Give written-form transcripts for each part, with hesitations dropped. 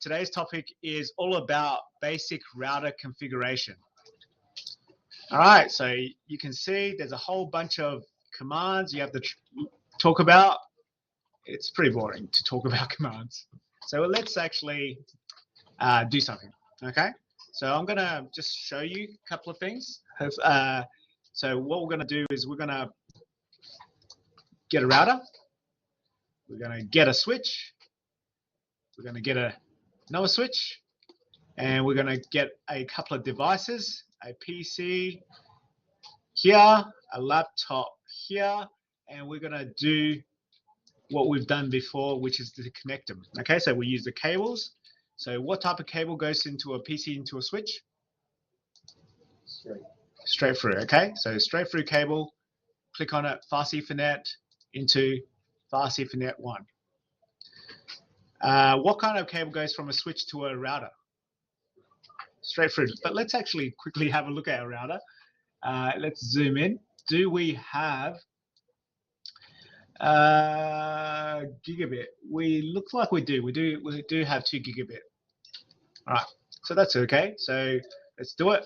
today's topic is all about basic router configuration. All right, so you can see there's a whole bunch of commands you have to talk about. It's pretty boring to talk about commands. So let's actually do something, okay? So I'm gonna just show you a couple of things. So what we're gonna do is we're gonna get a router, we're gonna get a switch, we're gonna get another switch, and we're gonna get a couple of devices, a PC here, a laptop here, and we're gonna do what we've done before, which is to connect them. Okay, so we use the cables. So what type of cable goes into a PC into a switch? Straight through, okay? So straight through cable, click on it, fast Ethernet into fast Ethernet 1. What kind of cable goes from a switch to a router? Straight through. But let's actually quickly have a look at our router. Let's zoom in. Do we have gigabit? We look like we do. We do have 2 gigabit. All right, so that's okay. So let's do it.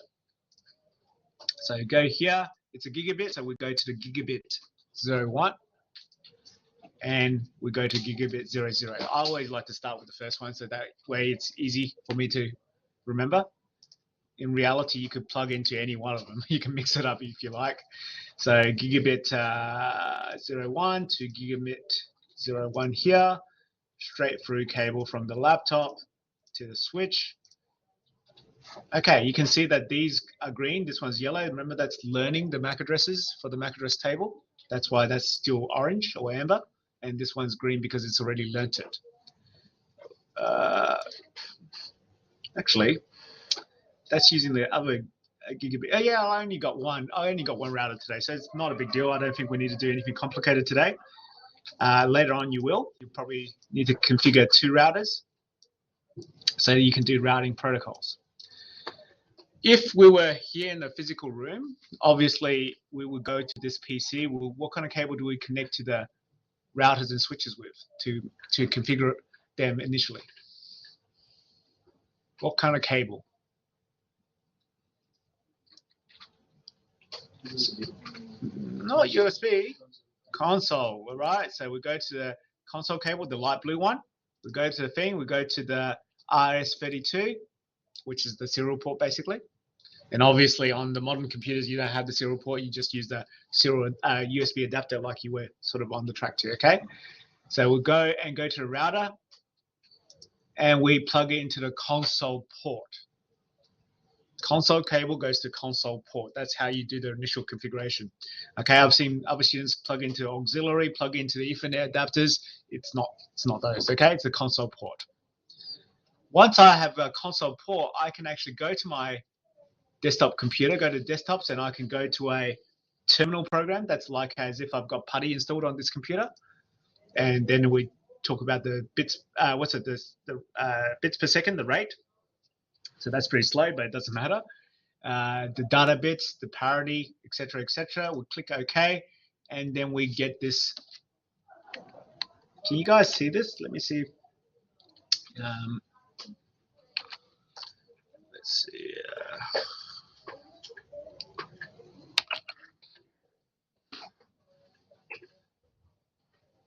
So go here. It's a gigabit, so we go to the gigabit 01, and we go to gigabit 00. I always like to start with the first one, so that way it's easy for me to remember. In reality, you could plug into any one of them. You can mix it up if you like. So gigabit 01 to gigabit 01 here, straight through cable from the laptop to the switch. Okay, you can see that these are green. This one's yellow. Remember, that's learning the MAC addresses for the MAC address table. That's why that's still orange or amber. And this one's green because it's already learnt it. Actually, that's using the other gigabit. Oh, yeah, I only got one router today, so it's not a big deal. I don't think we need to do anything complicated today. Later on, you will. You probably need to configure 2 routers so that you can do routing protocols. If we were here in the physical room, obviously we would go to this PC. What kind of cable do we connect to the routers and switches with to configure them initially? What kind of cable? Not USB. Console. All right. So we go to the console cable, the light blue one. We go to the thing. We go to the RS32, which is the serial port basically. And obviously on the modern computers, you don't have the serial port. You just use the serial USB adapter like you were sort of on the track to, okay? So we'll go to the router and we plug it into the console port. Console cable goes to console port. That's how you do the initial configuration. Okay, I've seen other students plug into auxiliary, plug into the Ethernet adapters. It's not those, okay? It's a console port. Once I have a console port, I can actually go to my desktop computer, go to desktops, and I can go to a terminal program that's like as if I've got PuTTY installed on this computer. And then we talk about the bits, the bits per second, the rate. So that's pretty slow, but it doesn't matter. The data bits, the parity, etc., etc. We click OK, and then we get this. Can you guys see this? Let me see. Let's see.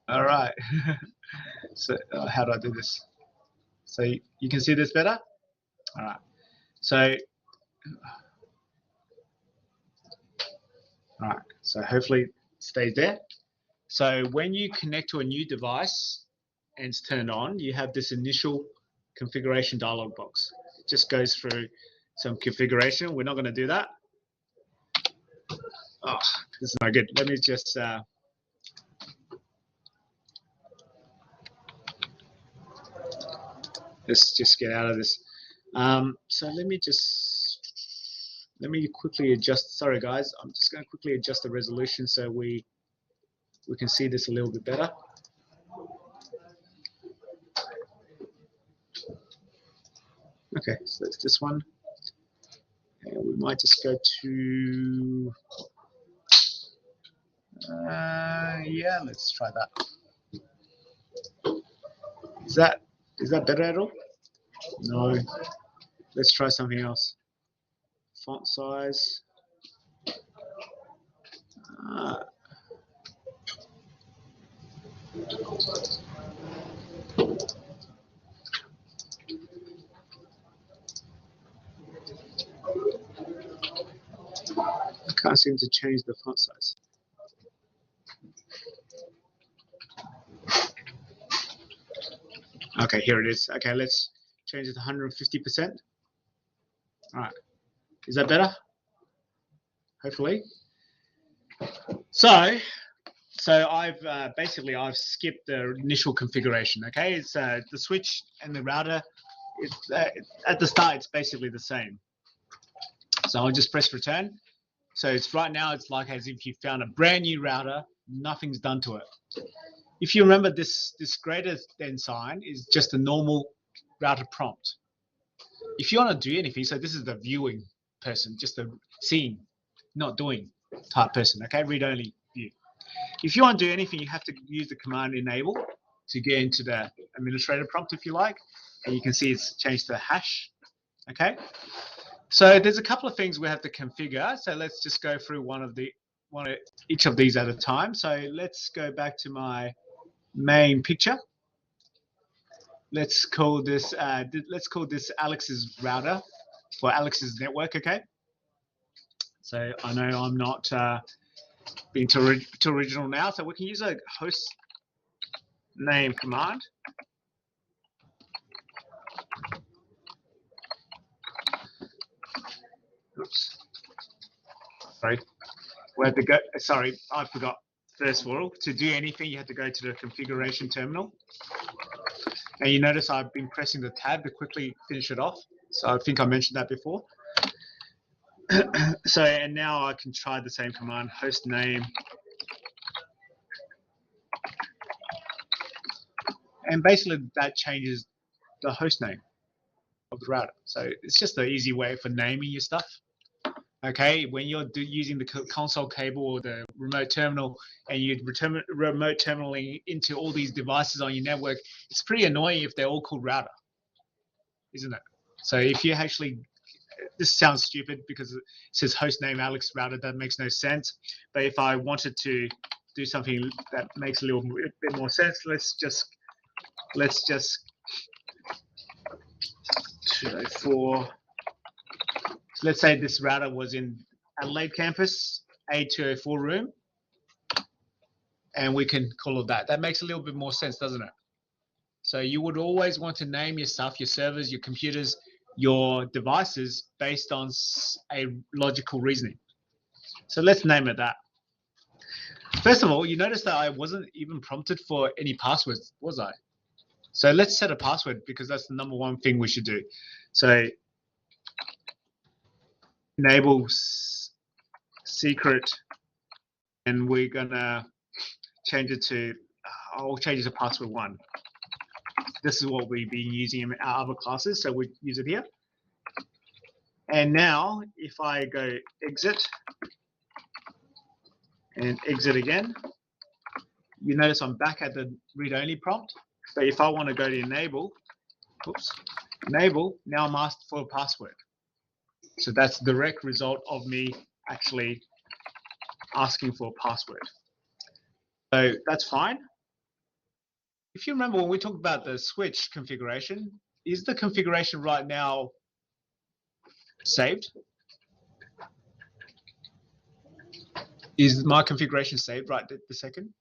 All right. So how do I do this? So you can see this better? All right. So, all right. So hopefully it stays there. So when you connect to a new device and it's turned on, you have this initial configuration dialog box. It just goes through some configuration. We're not going to do that. Oh, this is not good. Let me just let's just get out of this. So let me quickly adjust. Sorry guys, I'm just going to quickly adjust the resolution so we can see this a little bit better. Okay, so that's this one. And we might just go to yeah, let's try that. Is that better at all? No. Let's try something else. Font size. I can't seem to change the font size. Okay, here it is. Okay, let's change it to 150%. All right, is that better? Hopefully. So I've basically I've skipped the initial configuration. Okay, it's the switch and the router. It's at the start. It's basically the same. So I'll just press return. So it's right now. It's like as if you found a brand new router. Nothing's done to it. If you remember, this greater than sign is just a normal router prompt. If you want to do anything, so this is the viewing person, just the seeing, not doing type person. Okay, read only view. If you want to do anything, you have to use the command enable to get into the administrator prompt, if you like, and you can see it's changed to hash. Okay, so there's a couple of things we have to configure. So let's just go through each of these at a time. So let's go back to my main picture. Let's call this Alex's router for Alex's network. Okay. So I know I'm not being too original now. So we can use a host name command. Oops. Sorry. We have to go. Sorry, I forgot. First of all, to do anything, you have to go to the configuration terminal. And you notice I've been pressing the tab to quickly finish it off. So I think I mentioned that before. So, and now I can try the same command, host name. And basically that changes the host name of the router. So it's just an easy way for naming your stuff. Okay, when you're using the console cable or the remote terminal and you're remote terminaling into all these devices on your network, it's pretty annoying if they're all called router, isn't it? So if you actually, this sounds stupid because it says host name Alex router, that makes no sense. But if I wanted to do something that makes a little bit more sense, let's just 204. So let's say this router was in Adelaide campus, A204 room, and we can call it that. That makes a little bit more sense, doesn't it? So you would always want to name your stuff, your servers, your computers, your devices based on a logical reasoning. So let's name it that. First of all, you notice that I wasn't even prompted for any passwords, was I? So let's set a password because that's the number one thing we should do. So enable secret, and we're gonna change it to, I'll change it to password 1. This is what we've been using in our other classes, so we use it here. And now if I go exit and exit again, you notice I'm back at the read-only prompt. But if I want to go to enable, now I'm asked for a password. So that's the direct result of me actually asking for a password. So that's fine. If you remember when we talked about the switch configuration, is the configuration right now saved? Is my configuration saved right the second?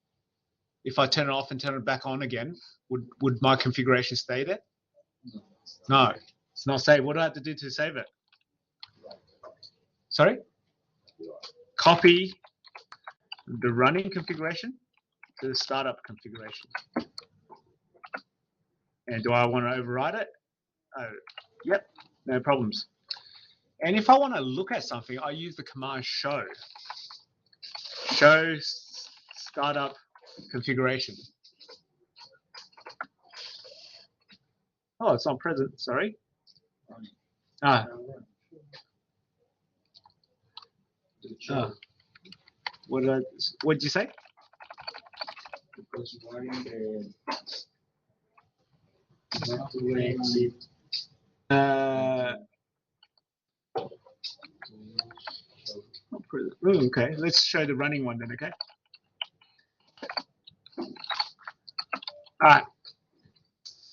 If I turn it off and turn it back on again, would my configuration stay there? No, it's not saved. What do I have to do to save it? Sorry? Copy the running configuration to the startup configuration. And do I want to override it? Oh, yep, no problems. And if I want to look at something, I use the command show. Show startup configuration. Oh, it's not present, sorry. What did you say? Okay, let's show the running one then, okay? All right.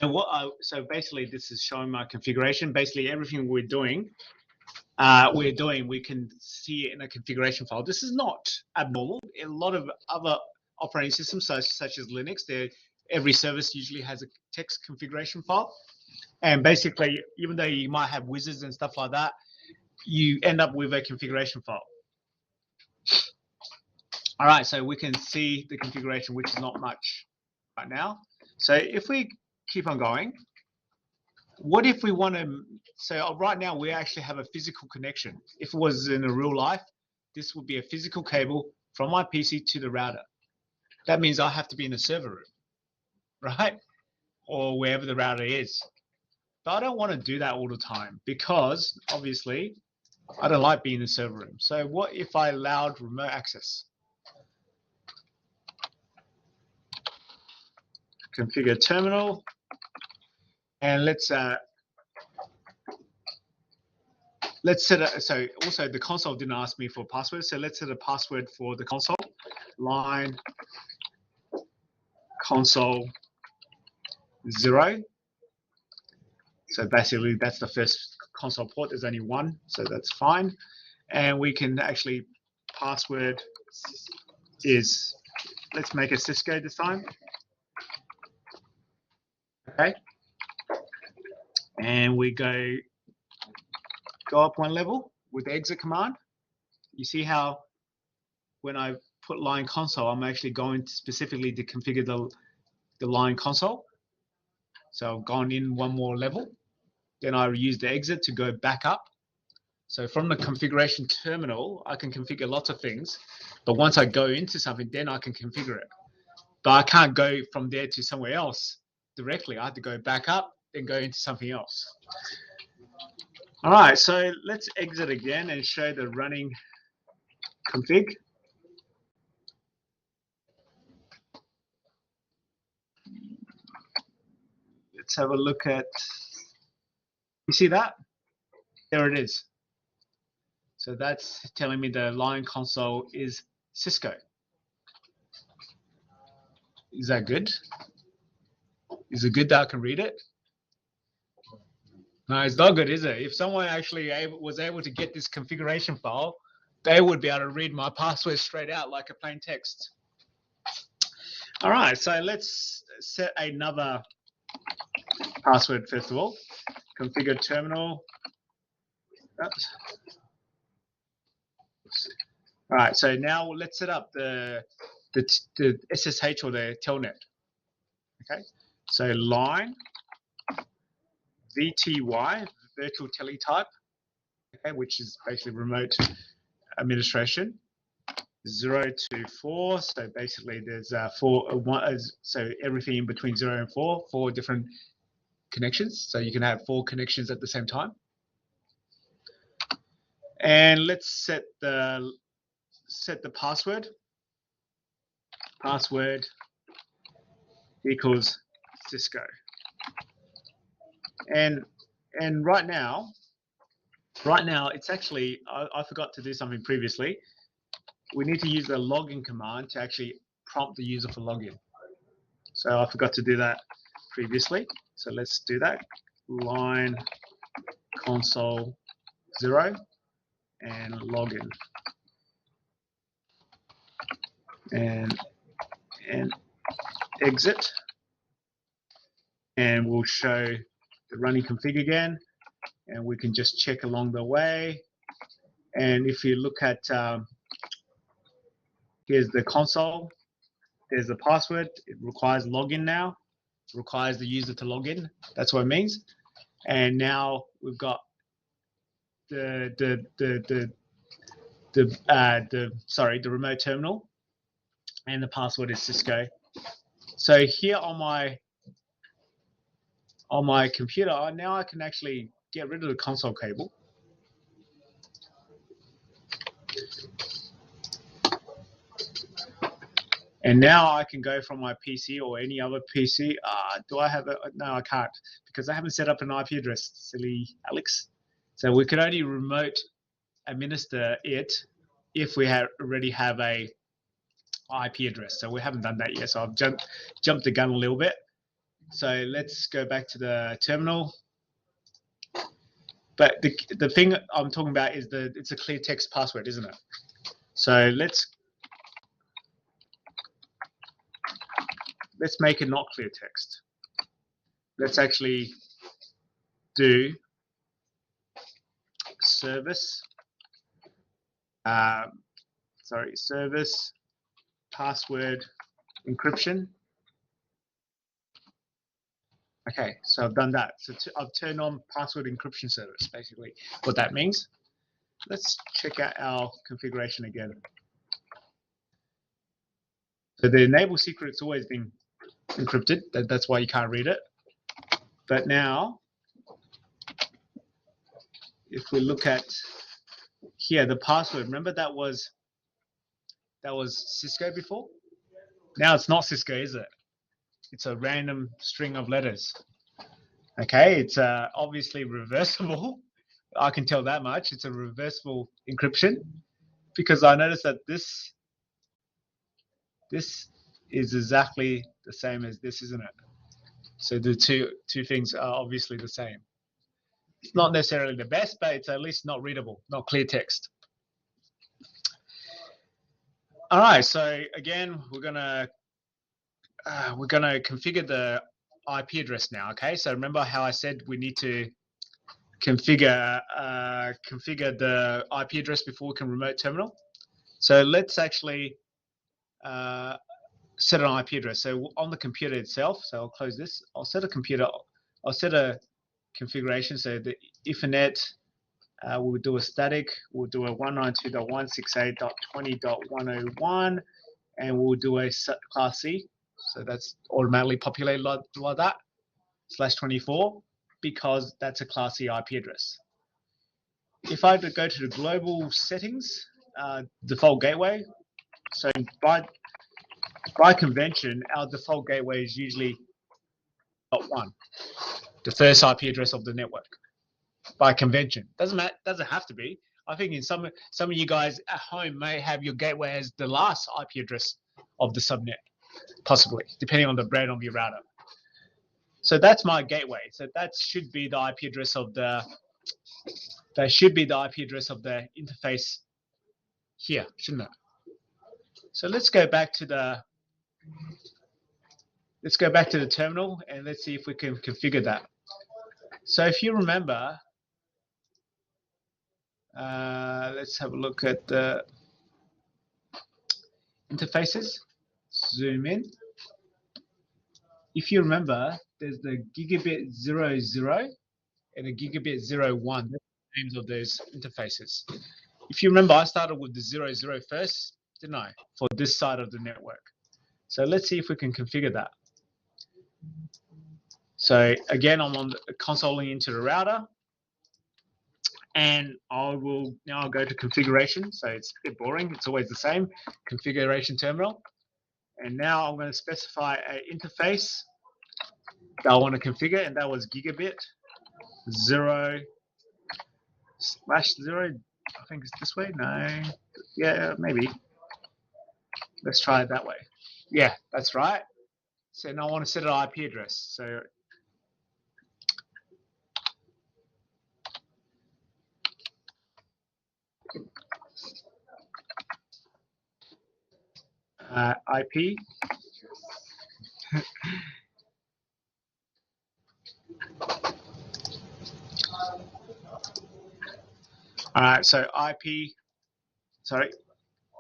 And so basically this is showing my configuration. Basically everything we can see it in a configuration file. This is not abnormal. A lot of other operating systems, such as Linux, every service usually has a text configuration file. And basically, even though you might have wizards and stuff like that, you end up with a configuration file. All right, so we can see the configuration, which is not much right now. So if we keep on going, what if we want to, so right now we actually have a physical connection. If it was in a real life, this would be a physical cable from my PC to the router. That means I have to be in the server room, right? Or wherever the router is. But I don't want to do that all the time because obviously I don't like being in the server room. So what if I allowed remote access? Configure terminal, and let's set a, so also the console didn't ask me for a password, so let's set a password for the console. Line console 0. So basically that's the first console port. There's only one, so that's fine. And we can actually, password is, let's make a Cisco this time. Okay. And we go up one level with the exit command. You see how when I put line console, I'm actually going specifically to configure the line console. So I've gone in one more level. Then I use the exit to go back up. So from the configuration terminal, I can configure lots of things. But once I go into something, then I can configure it. But I can't go from there to somewhere else directly. I have to go back up, then go into something else. All right, so let's exit again and show the running config. Let's have a look at, you see that? There it is. So that's telling me the line console is Cisco. Is that good? Is it good that I can read it? No, it's not good, is it? If someone actually was able to get this configuration file, they would be able to read my password straight out like a plain text. All right, so let's set another password first of all. Configure terminal. Oops. All right, so now let's set up the SSH or the telnet. Okay, so line VTY, virtual teletype, okay, which is basically remote administration. 0 to 4, so basically there's so everything in between 0 and 4 different connections. So you can have 4 connections at the same time. And let's set the password. Password equals Cisco. And right now it's actually, I forgot to do something previously. We need to use the login command to actually prompt the user for login. So I forgot to do that previously. So let's do that. Line console 0 and login. And exit. And we'll show the running config again. And we can just check along the way. And if you look at, here's the console. There's the password. It requires login now. It requires the user to log in. That's what it means. And now we've got the remote terminal, and the password is Cisco. So here on my computer, now I can actually get rid of the console cable. And now I can go from my PC or any other PC. Do I have it? No, I can't, because I haven't set up an IP address, silly Alex. So we can only remote administer it if we already have a IP address. So we haven't done that yet. So I've jumped the gun a little bit. So let's go back to the terminal. But the thing I'm talking about is it's a clear text password, isn't it? So let's make it not clear text. Let's actually do service password encryption. Okay, so I've done that. So I've turned on password encryption service, basically what that means. Let's check out our configuration again. So the enable secret's always been encrypted. That's why you can't read it. But now, if we look at here, the password, remember that was Cisco before? Now it's not Cisco, is it? It's a random string of letters. Okay, it's obviously reversible. I can tell that much. It's a reversible encryption because I noticed that this is exactly the same as this, isn't it? So the two things are obviously the same. It's not necessarily the best, but it's at least not readable, not clear text. All right, so again, we're gonna configure the IP address now. Okay, so remember how I said we need to configure the IP address before we can remote terminal. So let's actually set an IP address. So on the computer itself, so I'll close this. I'll set a configuration. So the Ethernet, we'll do a static. We'll do a 192.168.20.101, and we'll do a class C. So that's automatically populated like that, /24, because that's a class C IP address. If I go to the global settings, default gateway, so by convention, our default gateway is usually .1, the first IP address of the network. By convention, doesn't have to be. I think in some of you guys at home may have your gateway as the last IP address of the subnet, possibly, depending on the brand of your router. So that's my gateway. So that should be the IP address of the interface here, shouldn't it? So let's go back to the terminal and let's see if we can configure that. So if you remember, let's have a look at the interfaces. Zoom in. If you remember, there's the gigabit 00 and the gigabit 01. That's the names of those interfaces. If you remember, I started with the 00 first, didn't I, for this side of the network. So let's see if we can configure that. So again, I'm on consoling into the router, and I'll go to configuration. So it's a bit boring. It's always the same configuration terminal. And now I'm going to specify an interface that I want to configure, and that was gigabit 0/0. I think it's this way. No, yeah, maybe. Let's try it that way. Yeah, that's right. So now I want to set an IP address. So IP. All right, so IP,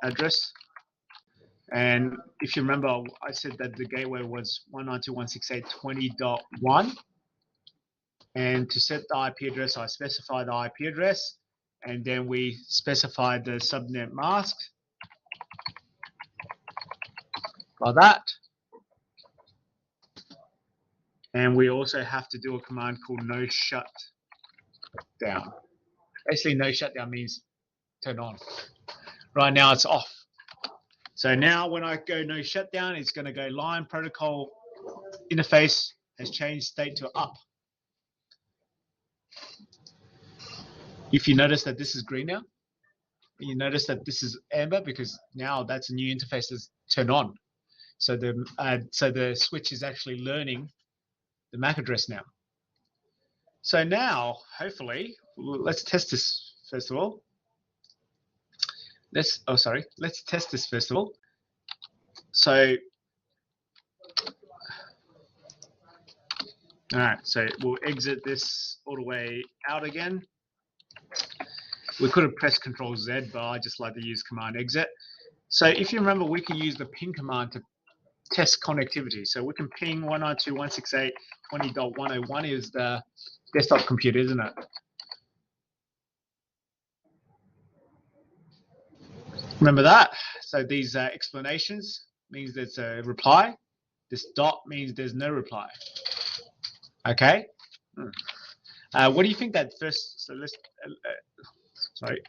address. And if you remember, I said that the gateway was 192.168.20.1. And to set the IP address, I specify the IP address, and then we specify the subnet mask like that. And we also have to do a command called no shutdown. Basically, no shutdown means turn on. Right now, it's off. So now when I go no shutdown, it's going to go line protocol interface has changed state to up. If you notice that this is green now, You notice that this is amber because now that's a new interface that's turned on. So the switch is actually learning the MAC address now. So now, hopefully, let's test this first of all. Let's test this first of all. So, all right, so we'll exit this all the way out again. We could have pressed Control Z, but I just like to use Command Exit. So if you remember, we can use the ping command to test connectivity. So we can ping 192.168.20.101 is the desktop computer, isn't it? Remember that? So these explanations means there's a reply. This dot means there's no reply. Okay. What do you think that first? So let's. Sorry.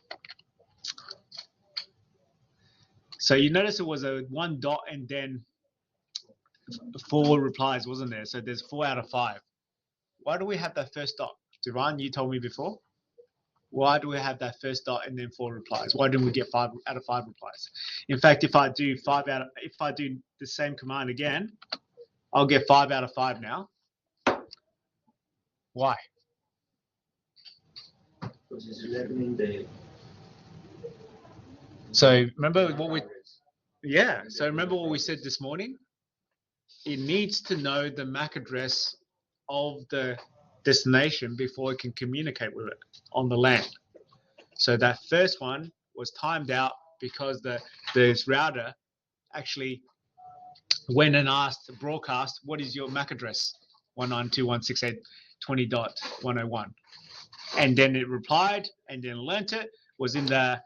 So you notice it was a 1 dot and then 4 replies, wasn't there? So there's 4 out of 5. Why do we have that first dot? Duran, you told me before. Why do we have that first dot and then 4 replies? Why didn't we get 5 out of 5 replies? In fact, if I do the same command again, I'll get 5 out of 5 now. Why? So remember what we said this morning? It needs to know the MAC address of the destination before it can communicate with it on the LAN. So that first one was timed out because this router actually went and asked the broadcast, what is your MAC address? 192.168.20.101. And then it replied and then learnt it, was in the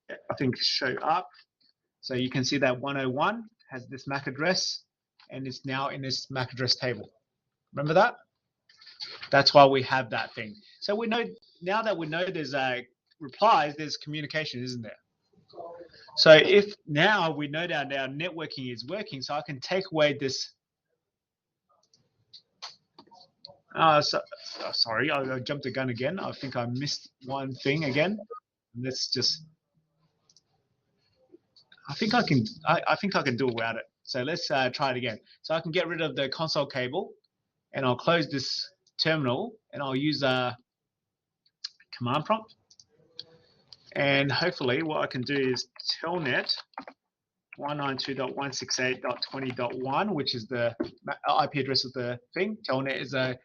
I think show up. So you can see that 101 has this MAC address and it's now in this MAC address table. Remember that? That's why we have that thing. So we know now that we know there's replies, there's communication, isn't there? So if now we know that our networking is working, so I can take away this. Sorry, I jumped the gun again. I think I missed one thing again. Let's just. I think I can do it without it. So let's try it again. So I can get rid of the console cable, and I'll close this terminal, and I'll use a command prompt. And hopefully, what I can do is telnet 192.168.20.1, which is the IP address of the thing. Telnet is a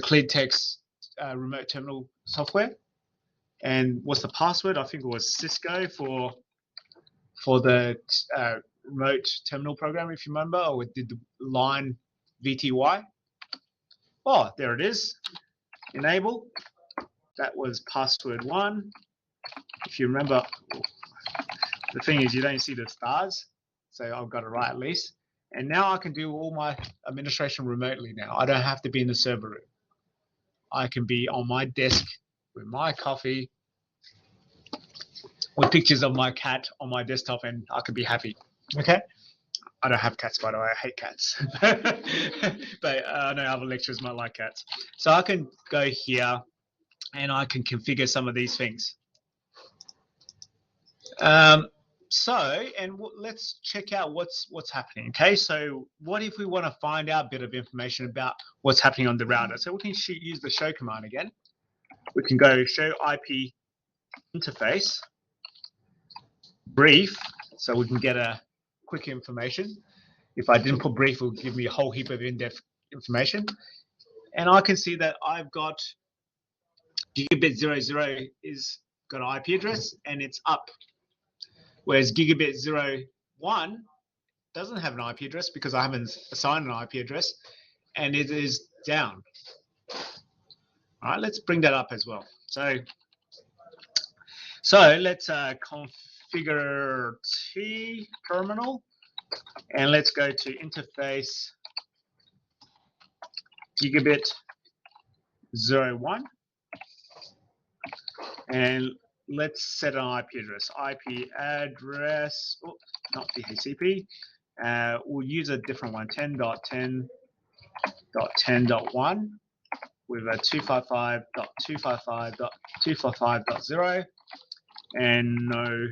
clear text remote terminal software. And what's the password? I think it was Cisco for the remote terminal program, if you remember, or it did the line VTY. Oh, there it is. Enable. That was password 1. If you remember, the thing is you don't see the stars, so I've got it right at least. And now I can do all my administration remotely now. I don't have to be in the server room. I can be on my desk with my coffee, with pictures of my cat on my desktop, and I could be happy. Okay? I don't have cats, by the way. I hate cats. But I know other lecturers might like cats. So I can go here, and I can configure some of these things. Let's check out what's happening. Okay, so what if we want to find out a bit of information about what's happening on the router? So we can use the show command again. We can go show IP interface brief, so we can get a quick information. If I didn't put brief, it would give me a whole heap of in-depth information. And I can see that I've got gigabit 00 is got an IP address and it's up. Whereas gigabit 01 doesn't have an IP address because I haven't assigned an IP address, and it is down. All right, let's bring that up as well. So let's configure T terminal, and let's go to interface gigabit 01, and let's set an IP address. IP address, not DHCP. We'll use a different one, 10.10.10.1. with a 255.255.255.0 and no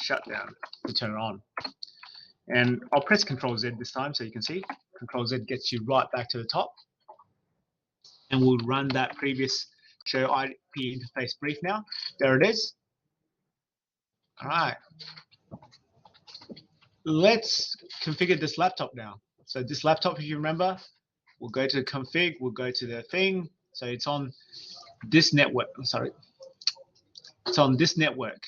shutdown to turn it on. And I'll press Control Z this time so you can see. Control Z gets you right back to the top. And we'll run that previous show IP interface brief now. There it is. All right. Let's configure this laptop now. So this laptop, if you remember, we'll go to config, we'll go to the thing. So it's on this network. I'm sorry. It's on this network.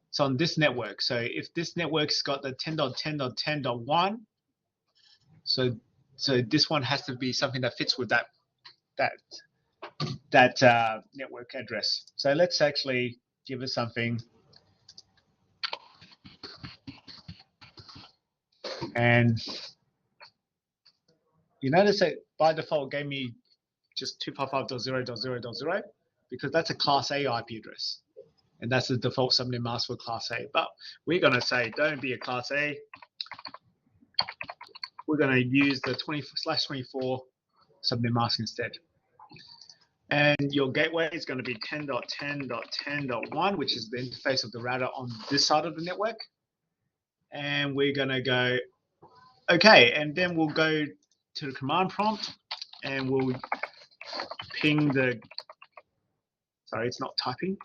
It's on this network. So if this network's got the 10.10.10.1, so this one has to be something that fits with that network address. So let's actually give it something. And you notice that by default gave me just 255.0.0.0 because that's a Class A IP address. And that's the default subnet mask for Class A. But we're going to say, don't be a Class A. We're going to use the 20/24 subnet mask instead. And your gateway is going to be 10.10.10.1, which is the interface of the router on this side of the network. And we're going to go, okay, and then we'll go to the command prompt and we'll ping the, sorry, it's not typing,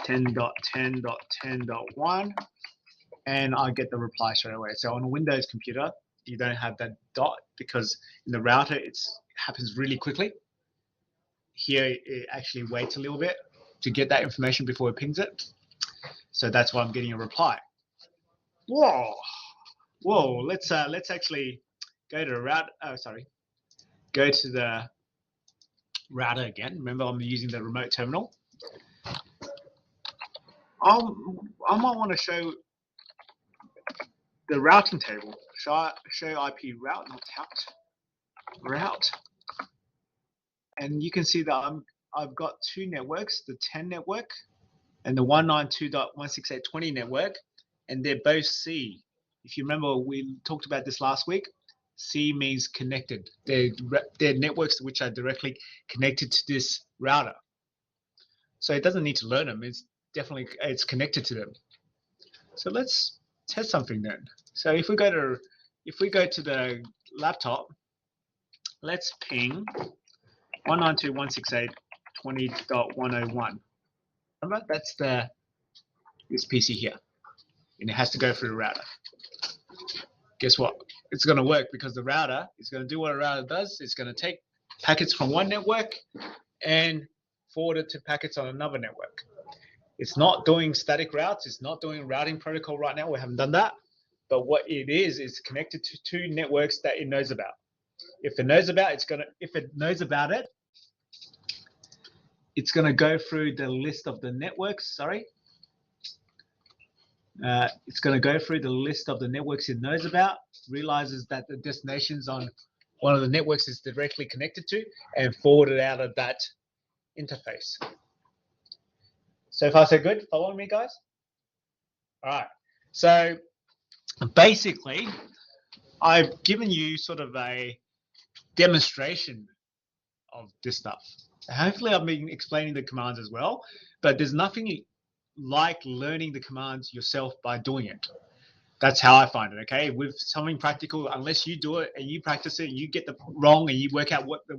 10.10.10.1, and I get the reply straight away. So on a Windows computer, you don't have that dot because in the router it happens really quickly. Here it actually waits a little bit to get that information before it pings it. So that's why I'm getting a reply. Whoa, let's actually go to the router. Go to the router again. Remember, I'm using the remote terminal. I might want to show the routing table. Show IP route, not route. And you can see that I've got two networks, the 10 network and the 192.168.20 network, and they're both C. If you remember, we talked about this last week. C means connected. They're networks which are directly connected to this router. So it doesn't need to learn them. It's connected to them. So let's test something then. So if we go to the laptop, let's ping 192.168.20.101. Remember, that's this PC here, and it has to go through the router. Guess what? It's going to work because the router is going to do what a router does. It's going to take packets from one network and forward it to packets on another network. It's not doing static routes. It's not doing routing protocol right now. We haven't done that. But what it is connected to two networks that it knows about. If it knows about it, it's going to go through the list of the networks. It's going to go through the list of the networks it knows about, realizes that the destination's on one of the networks it's directly connected to, and forward it out of that interface. So far, so good? Following me, guys? All right. So basically, I've given you sort of a demonstration of this stuff. Hopefully, I've been explaining the commands as well, but there's nothing like learning the commands yourself by doing it. That's how I find it, okay? With something practical, unless you do it and you practice it, you get the wrong and you work out what the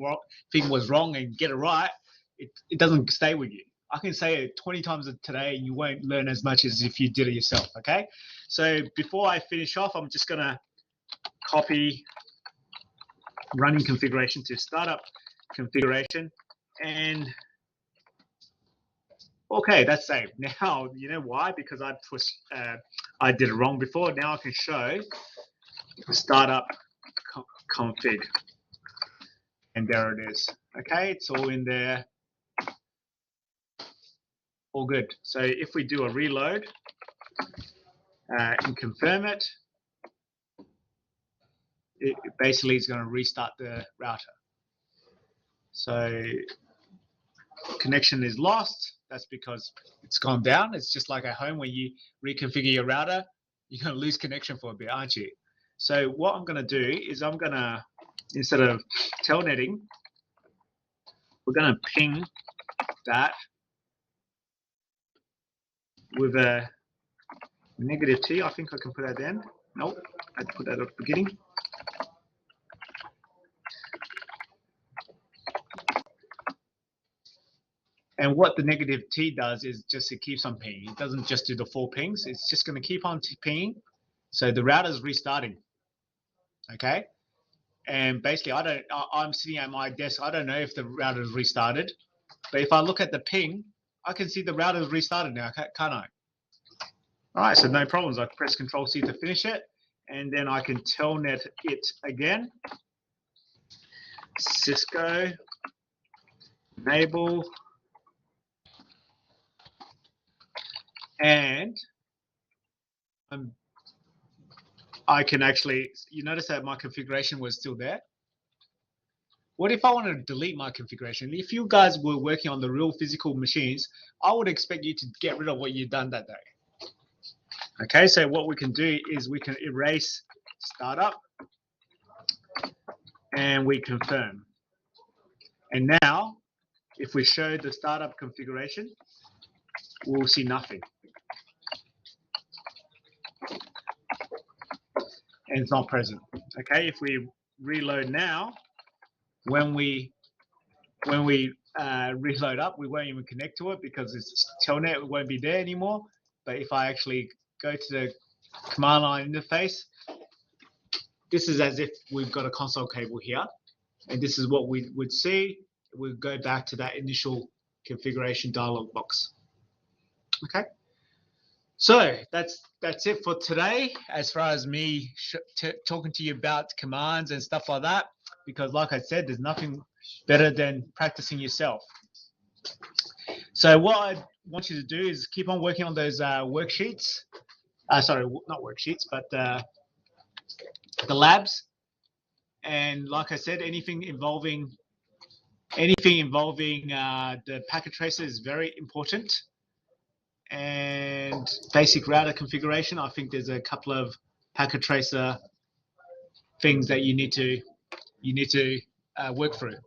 thing was wrong and get it right, it doesn't stay with you. I can say it 20 times today and you won't learn as much as if you did it yourself, okay? So before I finish off, I'm just gonna copy running configuration to startup configuration, and okay, that's saved. Now, you know why? Because I did it wrong before. Now I can show startup config, and there it is. Okay, it's all in there. All good. So if we do a reload and confirm it, it basically is going to restart the router. So connection is lost. That's because it's gone down. It's just like at home when you reconfigure your router, you're going to lose connection for a bit, aren't you? So what I'm going to do is I'm going to instead of telnetting, we're going to ping that with a negative T. I think I can put that in. Nope, I had to put that at the beginning. And what the negative T does is just it keeps on pinging. It doesn't just do the 4 pings. It's just going to keep on pinging. So the router is restarting. Okay. And basically, I'm sitting at my desk. I don't know if the router is restarted. But if I look at the ping, I can see the router is restarted now, can't I? All right, so no problems. I press Control C to finish it. And then I can telnet it again. Cisco enable. And I can actually, you notice that my configuration was still there. What if I want to delete my configuration? If you guys were working on the real physical machines, I would expect you to get rid of what you've done that day. Okay, so what we can do is we can erase startup and we confirm. And now, if we show the startup configuration, we'll see nothing. And it's not present. Okay, if we reload now, when we reload up, we won't even connect to it because it's telnet. It won't be there anymore. But if I actually go to the command line interface, this is as if we've got a console cable here, and this is what we would see. We'll go back to that initial configuration dialog box. Okay. So that's it for today as far as me talking to you about commands and stuff like that, because like I said, there's nothing better than practicing yourself. So what I want you to do is keep on working on those worksheets. Sorry, not worksheets, but the labs. And like I said, anything involving the packet tracer is very important. And basic router configuration, I think there's a couple of packet tracer things that you need to work through.